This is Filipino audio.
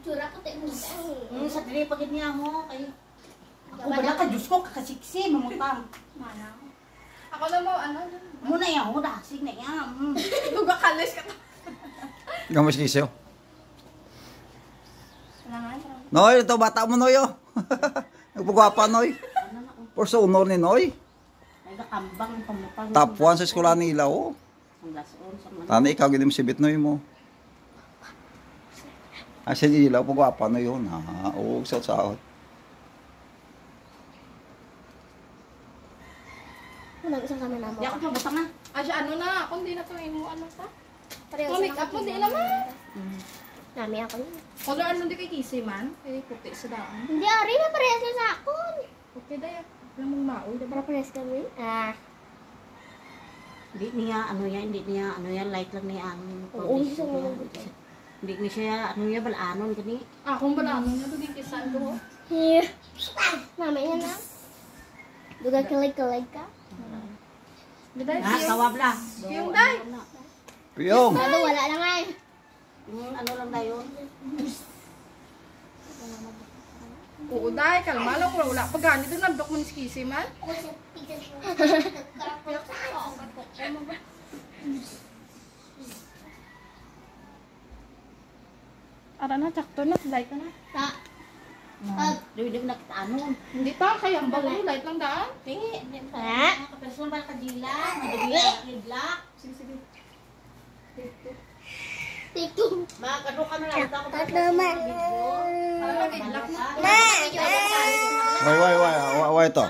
Tsura ko tayo mo. Sa dili pagid niya mo kay. Ako bala ka Diyos ko kakasiksi mamutang. Mana. Ako na mo, ano? Muna yan, dasig na yan. Duga kalis ka. Gamas kisyo. Kailangan. Noy, ito bata mo Noy oh. Nagpagwapa Noy. Por sa honor ni Noy. Ay nakambang ang pamutang. Top 1 sa eskwela nila oh. Ang lason sa man. Tani ikaw ginim si Bitnoy mo. Asa di ilaw pagwapa na yun ha. Oo, sa Wala isang kami na mo. Di ako pabutang na. Asya, ano na? Kung di na to mo, ano ta? Pareho Make up mo, di naman. Nami ako yun. Kung ano di kay kisi man, kay puti sa daan. Hindi, ari na parehas na sa akon. Okay daya. Alam mong maoy, diba? Para parehas kami. Hindi niya ano yan, light lang niya ang Oo, foundation isa niya. mo. Hindi ni siya, ano niya, balanon kani. Kung ba ano nga, doon kisan ko. Here. Nami yan na. Duga kilig-kilig ka. Di dahil Ha, tawab la. Yung day. Piyong! Pero wala na nga eh. Ano lang na yun? Oo, dahil kalma lang. Wala pa ganito. Nandok mo ni kisi man. Ara na, tsakto na. Light na. Di na kita anon. Hindi pa, kaya ang bago. Light lang daan. Kapesyon ba kadila? Madali hidlak. Sige, sige. Tito. Makakado ka na lang. naman. Para mag-idlak na. Why ito?